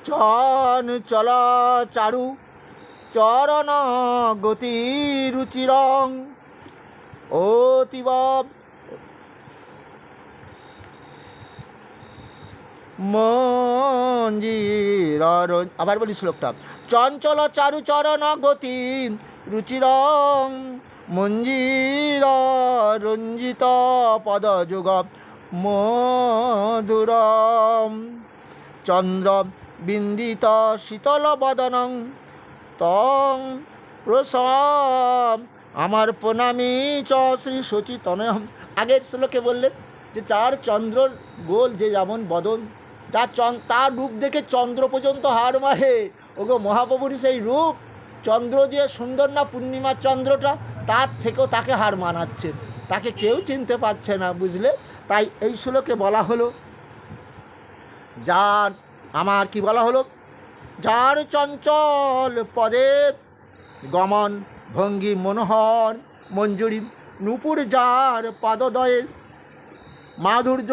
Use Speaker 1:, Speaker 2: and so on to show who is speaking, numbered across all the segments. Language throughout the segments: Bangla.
Speaker 1: চঞ্চল চারু চরণ গতি রুচিরং অতীব মঞ্জির। আবার বলি শ্লোকটা। চঞ্চল চারু চরণ গতি রুচিরং মঞ্জির রঞ্জিত পদযুগ মধুরম চন্দ্র বিন্দিত শীতল বদনং তং প্রসম। আমার প্রণামী চ শ্রী সচিতনয়ম। আগের শ্লোকে বললেন যে যার চন্দ্রর গোল যে যেমন বদন, তার রূপ দেখে চন্দ্র পর্যন্ত হার মারে। ওগো মহাপ্রভুর সেই রূপ, চন্দ্র যে সুন্দর না, পূর্ণিমার চন্দ্রটা, তার থেকেও তাকে হার মানাচ্ছে, তাকে কেউ চিনতে পারছে না, বুঝলে। তাই এই শ্লোকে বলা হলো যার আমার কি বলা হলো, যার চঞ্চল পদে গমন ভঙ্গি মনোহর মঞ্জুরি নূপুর, যার পাদদয়ের মাধুর্য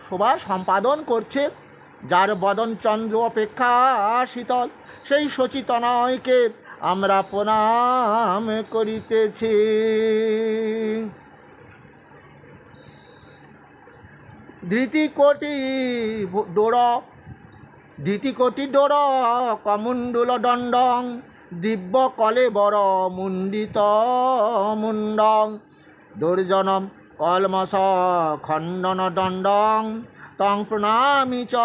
Speaker 1: শোভা সম্পাদন করছে, যার বদন চন্দ্র অপেক্ষা শীতল, সেই সচিতনয়কে আমরা প্রণাম করিতেছি। ধৃতিকোটি ডোর কমণ্ডল দণ্ডং দিব্য কলে বড় মুণ্ডিত মুণ্ডং দুর্জনম কলমস খণ্ডন দণ্ডং তং প্রণামি চ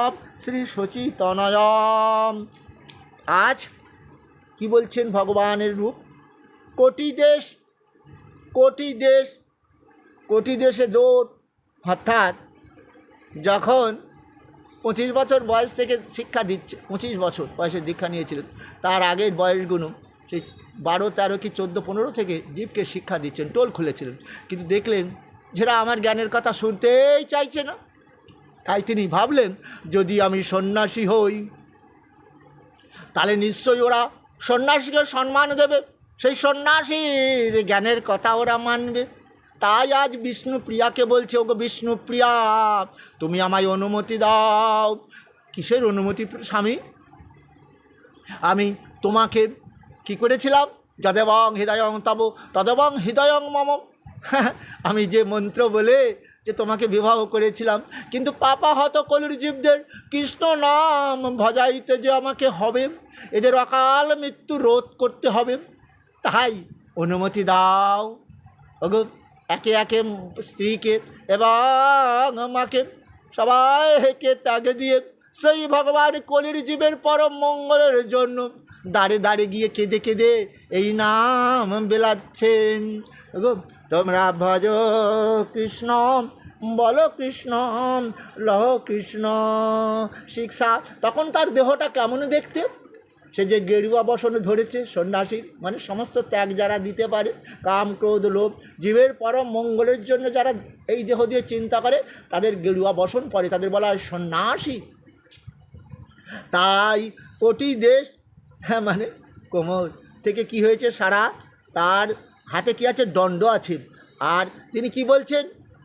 Speaker 1: শ্রী সচিতনয়ম। আজ কি বলছেন ভগবানের রূপ, কোটি দেশে দৌড়। অর্থাৎ যখন 25 বছর বয়স থেকে শিক্ষা দিচ্ছে, 25 বছর বয়সে দীক্ষা নিয়েছিলেন, তার আগের বয়সগুলো সেই 12, 13 কি 14, 15 থেকে জীবকে শিক্ষা দিচ্ছেন, টোল খুলেছিলেন। কিন্তু দেখলেন যেটা আমার জ্ঞানের কথা শুনতেই চাইছে না। তাই তিনি ভাবলেন যদি আমি সন্ন্যাসী হই তাহলে নিশ্চয়ই ওরা সন্ন্যাসীকে সম্মান দেবে, সেই সন্ন্যাসীর জ্ঞানের কথা ওরা মানবে। তাই আজ বিষ্ণুপ্রিয়াকে বলছে, ওগো বিষ্ণুপ্রিয়া, তুমি আমায় অনুমতি দাও। কিসের অনুমতি স্বামী? আমি তোমাকে কি করেছিলাম, যদেবং হৃদয়ং তব তদেবং হৃদয়ং মম। আমি যে মন্ত্র বলে যে তোমাকে বিবাহ করেছিলাম, কিন্তু পাপা হত কলির জীবদের কৃষ্ণ নাম ভজাইতে যে আমাকে হবে, এদের অকাল মৃত্যু রোধ করতে হবে, তাই অনুমতি দাও। ওগো একে একে স্ত্রীকে এবং মাকে সবাইকে ত্যাগ দিয়ে সেই ভগবান কলির জীবের পরম মঙ্গলের জন্য দাঁড়ে দাঁড়ে গিয়ে কেঁদে কেঁদে এই নাম বেলাচ্ছেন। ওগো তোমরা ভজ কৃষ্ণ, বলো কৃষ্ণ, লহ কৃষ্ণ শিক্ষা। তখন তার দেহটা কেমন দেখতে, সে যে গেরুয়া বসনে ধরেছে, সন্ন্যাসী মানে সমস্ত ত্যাগ যারা দিতে পারে, কাম ক্রোধ লোভ, জীবের পরম মঙ্গলের জন্য যারা এই দেহ দিয়ে চিন্তা করে, তাদের গেরুয়া বসন পরে, তাদের বলা হয় সন্ন্যাসী। তাই কোটি দেশ, হ্যাঁ মানে কোমর থেকে কি হয়েছে সারা, তার হাতে কি আছে, দণ্ড আছে। আর তিনি কি বলছেন,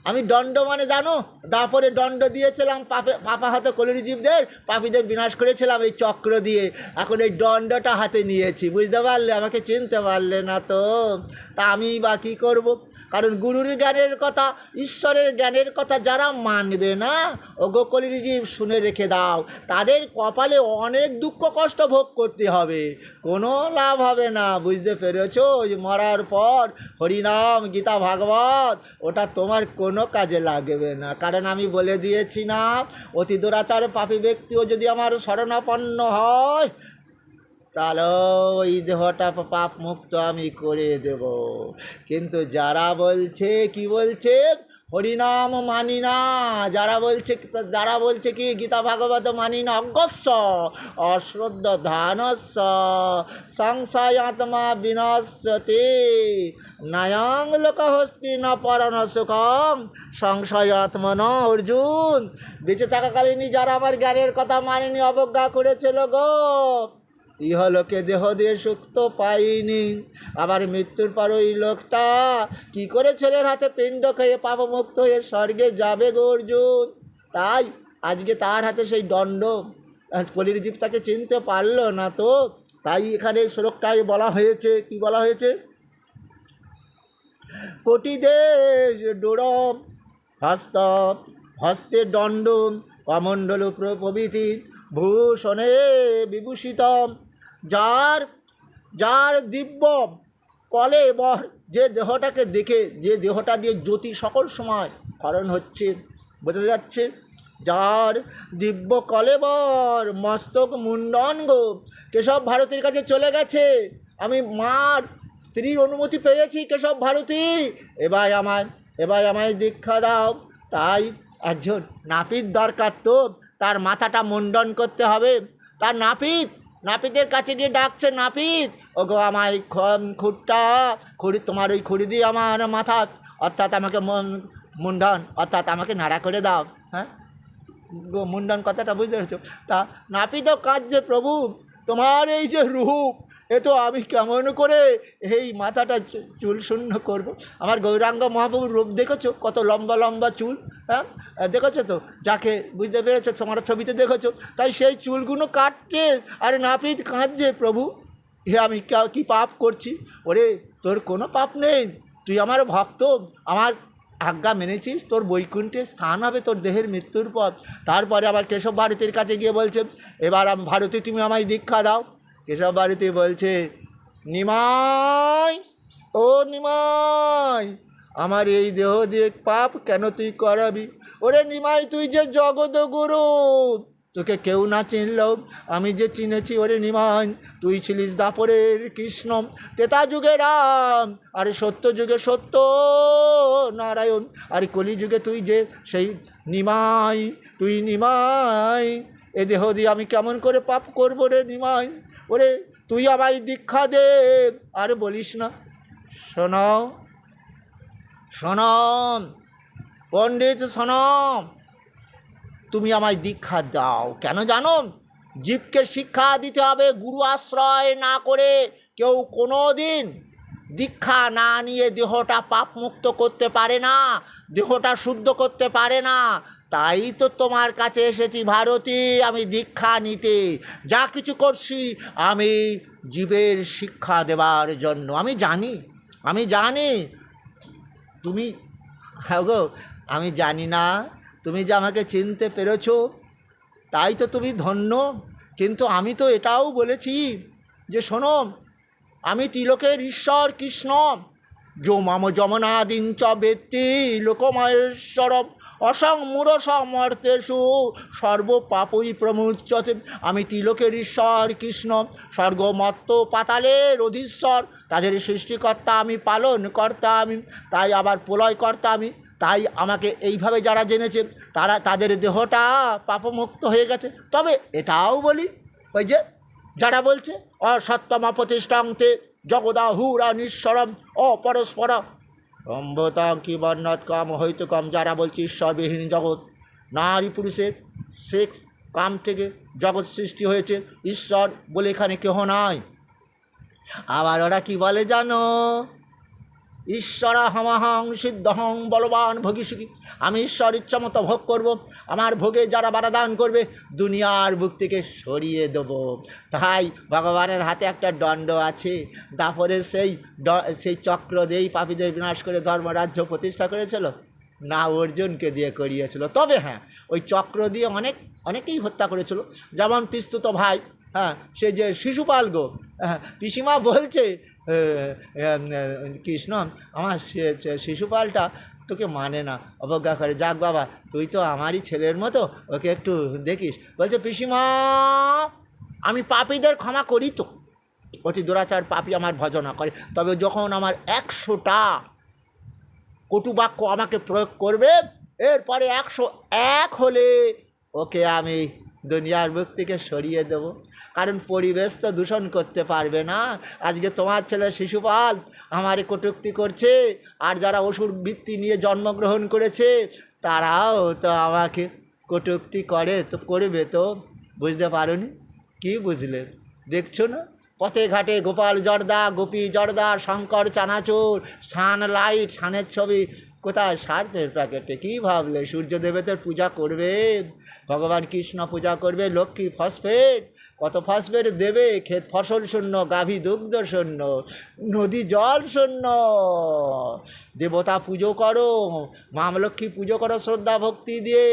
Speaker 1: আমি দণ্ড মানে জানো, দাপরে দণ্ড দিয়েছিলাম পাপা হাতে কলির জীবদের, পাপীদের বিনাশ করেছিলাম এই চক্র দিয়ে, এখন এই দণ্ডটা হাতে নিয়েছি, বুঝতে পারলে, আমাকে চিনতে পারলে না তো। তা আমি বা কী করবো? কারণ গুরুর জ্ঞানের কথা, ঈশ্বরের জ্ঞানের কথা যারা মানবে না, ওগো কলির জীব শুনে রেখে দাও, তাদের কপালে অনেক দুঃখ কষ্ট ভোগ করতে হবে, কোনো লাভ হবে না, বুঝতে পেরেছো? ওই মরার পর হরিনাম গীতা ভাগবত ওটা তোমার কোনো কাজে লাগবে না। কারণ আমি বলে দিয়েছি না, অতি দুরাচার পাপী ব্যক্তিও যদি আমার শরণাপন্ন হয়, তাহলে ওই দেহটা পাপ মুক্ত আমি করে দেব। কিন্তু যারা বলছে, কি বলছে, হরিনাম মানি না, যারা বলছে কি গীতা ভাগবত মানি না, অজ্ঞস্য অশ্রদ্ধ ধানস্য সংশয়াত্মা বিনশ্যতে নয়ং লোকহস্তি ন পরণ সুখম সংশয়াত্মন। অর্জুন, বেঁচে থাকাকালীনই যারা আমার জ্ঞানের কথা মানেনি, অবজ্ঞা করেছিল গো, ইহলোকে দেহ দিয়ে সুখ তো পাইনি, আবার মৃত্যুর পর ওই লোকটা কি করে ছেলের হাতে পিণ্ড খেয়ে পাপমুক্ত হয়ে স্বর্গে যাবে গো অর্জুন। তাই আজকে তার হাতে সেই দণ্ড, কলির জীব তাকে চিনতে পারলো না। তো তাই এখানে শ্লোকটায় বলা হয়েছে, কি বলা হয়েছে, কোটি দেশ ডোরম হস্ত হস্তে দণ্ড কমণ্ডল প্রভৃতি ভূষণে বিভূষিত, যার যার দিব্য কলে বর, যে দেহটাকে দেখে, যে দেহটা দিয়ে জ্যোতি সকল সময় ক্ষরণ হচ্ছে, বোঝা যাচ্ছে, যার দিব্য কলেবর মস্তক মুন্ডন গো। কেশব ভারতীর কাছে চলে গেছে, আমি মার স্ত্রীর অনুমতি পেয়েছি কেশব ভারতী, এবার আমায় দীক্ষা দাও। তাই একজন নাপিত দরকার, তো তার মাথাটা মুন্ডন করতে হবে। তার নাপিতের কাছে গিয়ে ডাকছে, নাপিত ওগো আমায় খড়ি, তোমার ওই খড়ি দিয়ে আমার মাথা, অর্থাৎ আমাকে মুন্ডন, অর্থাৎ আমাকে নাড়া করে দাও। হ্যাঁ, মুন্ডন কথাটা বুঝতে পেরেছ? তা নাপিতও কাঁদছে, প্রভু তোমার এই যে রূপ, এ তো আমি কেমন করে এই মাথাটা চুল শূন্য করব? আমার গৌরাঙ্গ মহাপ্রভুর রূপ দেখেছো, কত লম্বা লম্বা চুল, হ্যাঁ দেখেছো তো, যাকে বুঝতে পেরেছো, তোমার ছবিতে দেখেছো। তাই সেই চুলগুলো কাটছে, আর নাপিত কাঁদছে, প্রভু হে আমি কি পাপ করছি? ওরে তোর কোনো পাপ নেই, তুই আমার ভক্ত, আমার আজ্ঞা মেনেছিস, তোর বৈকুণ্ঠে স্থান হবে তোর দেহের মৃত্যুর পর। তারপরে আবার কেশব ভারতীর কাছে গিয়ে বলছে, এবার ভারতী তুমি আমায় দীক্ষা দাও। কেশব ভারতী বলছে, নিমাই, ও নিমাই, আমার এই দেহ দিয়ে পাপ কেন তুই করাবি? ওরে নিমাই, তুই যে জগৎ গুরু, তোকে কেউ না চিনলেও আমি যে চিনেছি। ওরে নিমাই, তুই ছিলিস দাপরের কৃষ্ণ, তেতা যুগে রাম, আর সত্য যুগে সত্য নারায়ণ, আর কলি যুগে তুই যে সেই নিমাই, তুই নিমাই। এ দেহ দিয়ে আমি কেমন করে পাপ করবো রে নিমাই? ওরে তুই আমায় দীক্ষা দে। আর বলিস না, শোনো শোনো পণ্ডিত, শোনো, তুমি আমায় দীক্ষা দাও। কেন জানো? জীবকে শিক্ষা দিতে হবে, গুরু আশ্রয় না করে কেউ কোনো দিন দীক্ষা না নিয়ে দেহটা পাপমুক্ত করতে পারে না, দেহটা শুদ্ধ করতে পারে না। তাই তো তোমার কাছে এসেছি ভারতী, আমি দীক্ষা নিতে। যা কিছু করছি আমি জীবের শিক্ষা দেওয়ার জন্য। আমি জানি তুমি, হ্যাঁ গো, আমি জানি না তুমি যে আমাকে চিনতে পেরেছো, তাই তো তুমি ধন্য। কিন্তু আমি তো এটাও বলেছি যে শোনো, আমি তিলকের ঈশ্বর কৃষ্ণ, যো মাম যমনাদিঞ্চ বেত্তি লোকমহেশ্বরম অসংমূঢ় সমর্তেষু সর্ব পাপই প্রমুচ্যতে। আমি তিলকের ঈশ্বর কৃষ্ণ, স্বর্গমত্ত পাতালের অধীশ্বর, তাদের সৃষ্টিকর্তা আমি, পালনকর্তা আমি, তাই আবার প্রলয়কর্তা আমি। তাই আমাকে এইভাবে যারা জেনেছে, তাদের দেহটা পাপমুক্ত হয়ে গেছে। তবে এটাও বলি, ওই যে যারা বলছে অসত্যমা প্রতিষ্ঠান্তে জগদাহুরা নিঃস্বরম অপরস্পর অম্বতা কি বর্ণত কাম হইতে কম, যারা বলছে ঈশ্বরবিহীন জগৎ, নারী পুরুষের সেক্স কাম থেকে জগৎ সৃষ্টি হয়েছে, ঈশ্বর বলে এখানে কেহ নাই। আবার ওরা কি বলে জানো? ঈশ্বর হমহং সিদ্ধহং বলবান ভোগীসুখী, আমি ঈশ্বর ইচ্ছা মতো ভোগ করব, আমার ভোগে যারা বারাদান করবে দুনিয়ার বুক থেকে সরিয়ে দেবো। তাই ভগবানের হাতে একটা দণ্ড আছে, তারপরে সেই চক্র দিয়েই পাপীদের বিনাশ করে ধর্মরাজ্য প্রতিষ্ঠা করেছিল না, অর্জুনকে দিয়ে করিয়েছিল। তবে হ্যাঁ, ওই চক্র দিয়ে অনেকেই হত্যা করেছিল, যেমন পিস্তুত ভাই, হ্যাঁ সে যে শিশুপাল গো, পিসিমা বলছে কৃষ্ণ আমার শিশুপালটা তোকে মানে না, অবজ্ঞা করে, যাক বাবা তুই তো আমারই ছেলের মতো, ওকে একটু দেখিস। বলছে পিসিমা আমি পাপীদের ক্ষমা করি তো, অতি দুরাচার পাপী আমার ভজনা করে, তবে যখন আমার 100টা কটুবাক্য আমাকে প্রয়োগ করবে, এরপরে 101 হলে ওকে আমি দুনিয়ার বুক থেকে সরিয়ে দেব। কারণ পরিবেশ তো দূষণ করতে পারবে না। আজকে তোমার ছেলে শিশুপাল আমারে কটূক্তি করছে, আর যারা অসুর বৃত্তি নিয়ে জন্মগ্রহণ করেছে তারাও তো আমাকে কটূক্তি করে, তো করবে তো, বুঝতে পারোনি? কি বুঝলে? দেখছো না পথে ঘাটে গোপাল জর্দা, গোপী জর্দা, শঙ্কর চানাচুর, সানলাইট, সানের ছবি কোথায়? সার্ফের প্যাকেটে। কী ভাবলে সূর্যদেবতার পূজা করবে, ভগবান কৃষ্ণ পূজা করবে, লক্ষ্মী ফসফেট, কত ফসফেট দেবে, ক্ষেত ফসল শূন্য, গাভী দুগ্ধ শূন্য, নদী জল শূন্য। দেবতা পুজো করো, মা লক্ষ্মী পুজো করো শ্রদ্ধা ভক্তি দিয়ে।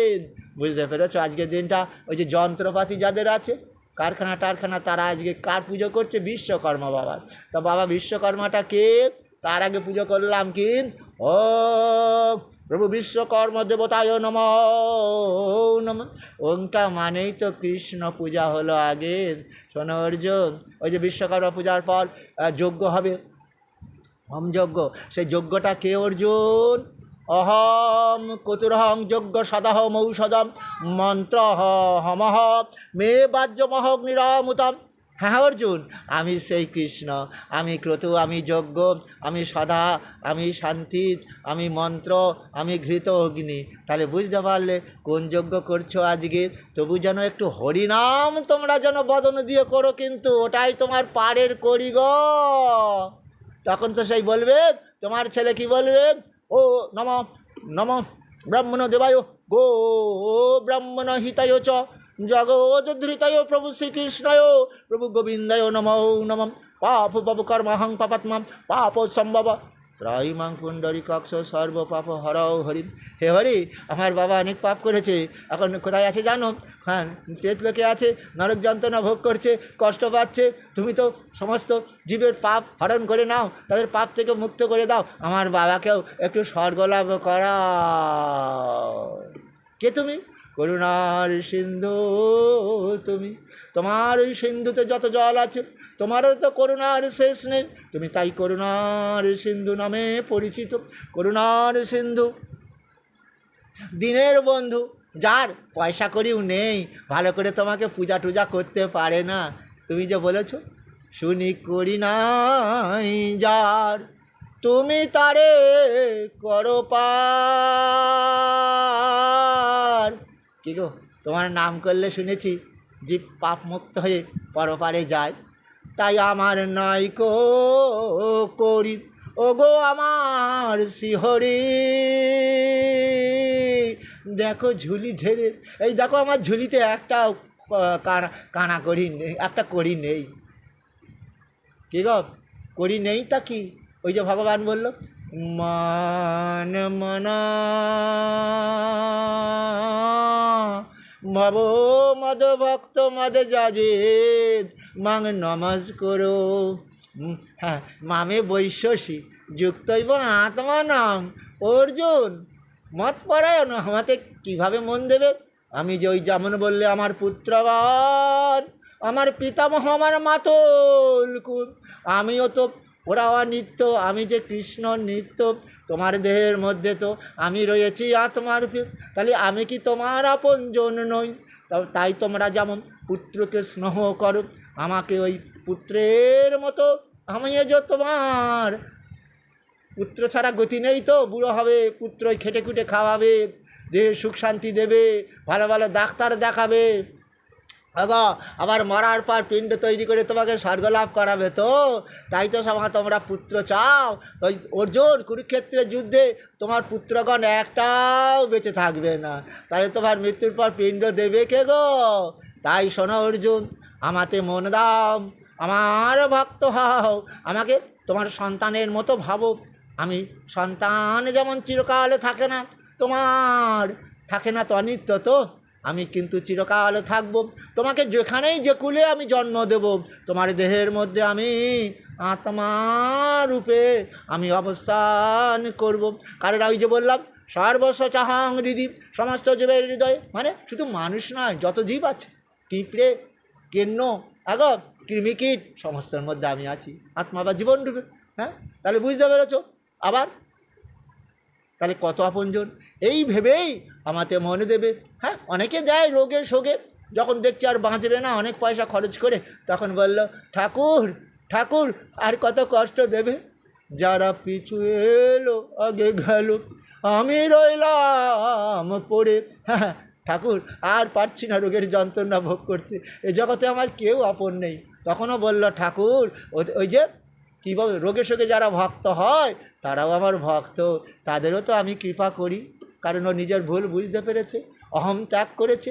Speaker 1: বুঝতে পেরেছো? আজকের দিনটা ওই যে যন্ত্রপাতি যাদের আছে, কারখানা টারখানা, তারা আজকে কার পুজো করছে? বিশ্বকর্মা বাবার। তা বাবা বিশ্বকর্মাটা কে? তার আগে পুজো করলাম কি? ও প্রভু বিশ্বকর্মা দেবতায় নমঃ নমঃ। ওমটা মানেই তো কৃষ্ণ পূজা হলো আগে। শোনো অর্জুন, ওই যে বিশ্বকর্মা পূজার পর যজ্ঞ হবে, হোমযজ্ঞ। সেই যজ্ঞটা কে অর্জুন? অহম কতুরহং যজ্ঞ সদাহ মৌষধম মন্ত্র হমহ মে বাজ্যমহগ্নিরামুতম। হ্যাঁ অর্জুন, আমি সেই কৃষ্ণ, আমি ক্রতু, আমি যজ্ঞ, আমি সদা, আমি শান্তি, আমি মন্ত্র, আমি ঘৃত অগ্নি। তাহলে বুঝতে পারলে কোন যজ্ঞ করছো আজকে? তবু যেন একটু হরিনাম তোমরা যেন বদন দিয়ে করো, কিন্তু ওটাই তোমার পারের করি গো। তখন তো সেই বলবে, তোমার ছেলে কি বলবে? ও নম নম ব্রাহ্মণ দেবায় গো ব্রাহ্মণ হিতায় চ জগোদ্ধৃতায় প্রভু শ্রীকৃষ্ণায় প্রভু গোবিন্দায় নমঃ নমঃ। পাপ বাবু কর্মহং পাপাত্মা পাপ সম্ভব ত্রাইমাং পুণ্ডরীকাক্ষ সর্ব পাপ হরও হরি। হে হরি, আমার বাবা অনেক পাপ করেছে, এখন কোথায় আছে জানো? হ্যাঁ, পেট লোকে আছে, নরক যন্ত্রণা ভোগ করছে, কষ্ট পাচ্ছে। তুমি তো সমস্ত জীবের পাপ হরণ করে নাও, তাদের পাপ থেকে মুক্ত করে দাও, আমার বাবাকেও একটু স্বর্গলাভ করাও। কে তুমি? করুণার সিন্ধু তুমি। তোমার ওই সিন্ধুতে যত জল আছে, তোমারও তো করুণার শেষ নেই, তুমি তাই করুণার সিন্ধু নামে পরিচিত। করুণার সিন্ধু, দিনের বন্ধু, যার পয়সা করিও নেই, ভালো করে তোমাকে পূজা টুজা করতে পারে না। তুমি যে বলেছ শুনি করি নাই যার, তুমি তারে করো পার। কি গো, তোমার নাম করলে শুনেছি জীব পাপ মুক্ত হয়ে পরপারে যায়। তাই আমার নাইকো করি ও গো আমার শিহরি। দেখো ঝুলি ধরে, এই দেখো আমার ঝুলিতে একটা কানা করি নেই, একটা করি নেই। কি গো, করি নেই তা কি? ওই যে ভগবান বলল মান মনা ভব মদ ভক্ত মদ যাজেদ মাং নমস করো। হ্যাঁ, মামে বৈশ্বসী যুক্তৈব আত্মানাম। অর্জুন, মত পরায়ণ আমাকে কীভাবে মন দেবে? আমি যে ওই যেমন বললে আমার পুত্রগণ, আমার পিতামহ, আমার মাতল কুল, আমিও তো ওরা নিত্য, আমি যে কৃষ্ণ নিত্য, তোমার দেহের মধ্যে তো আমি রয়েছি আত্মার। তাহলে আমি কি তোমার আপনজন নই? তাই তোমরা যেমন পুত্রকে স্নেহ করো, আমাকে ওই পুত্রের মতো আমিও যে তোমার। পুত্র ছাড়া গতি নেই তো, বুড়ো হবে, পুত্রই খেটে খুটে খাওয়াবে, দেহে সুখ শান্তি দেবে, ভালো ভালো ডাক্তার দেখাবে, আবার মরার পর পিণ্ড তৈরি করে তোমাকে স্বর্গলাভ করাবে। তো তাই তো তোমরা পুত্র চাও। তো অর্জুন, কুরুক্ষেত্রের যুদ্ধে তোমার পুত্রগণ একটাও বেঁচে থাকবে না, তাহলে তোমার মৃত্যুর পর পিণ্ড দেবে কে গো? তাই শোনো অর্জুন, আমাতে মন দাও, আমার ভক্ত হও, আমাকে তোমার সন্তানের মতো ভাবো। আমি সন্তান যেমন চিরকাল থাকে না, তোমার থাকে না তো, অনিত্য তো, আমি কিন্তু চিরকাল থাকবো। তোমাকে যেখানেই যে কুলে আমি জন্ম দেব, তোমার দেহের মধ্যে আমি আত্মা রূপে আমি অবস্থান করব। কারণ ওই যে বললাম সর্বস্ব চাহাং হৃদি, সমস্ত জীবের হৃদয়ে, মানে শুধু মানুষ নয়, যত জীব আছে, পিঁপড়ে, কেন্ন, কৃমিকীট, সমস্তের মধ্যে আমি আছি আত্মা বা জীবন রূপে। হ্যাঁ, তাহলে বুঝতে পেরেছ? আবার তাহলে কত আপনজন, এই ভেবেই আমাতে মনে দেবে। হ্যাঁ, অনেকে দেয় রোগের শোকে, যখন দেখছে আর বাঁচবে না, অনেক পয়সা খরচ করে, তখন বলল ঠাকুর ঠাকুর আর কত কষ্ট দেবে, যারা পিছু এলো আগে গেল, আমি রইলাম পড়ে। হ্যাঁ ঠাকুর, আর পারছি না রোগের যন্ত্রণা ভোগ করতে, এ জগতে আমার কেউ আপন নেই। তখনও বলল ঠাকুর, ওই যে কীভাবে রোগে শোকে যারা ভক্ত হয় তারাও আমার ভক্ত, তাদেরও তো আমি কৃপা করি, কারণ ও নিজের ভুল বুঝতে পেরেছে, অহম ত্যাগ করেছে।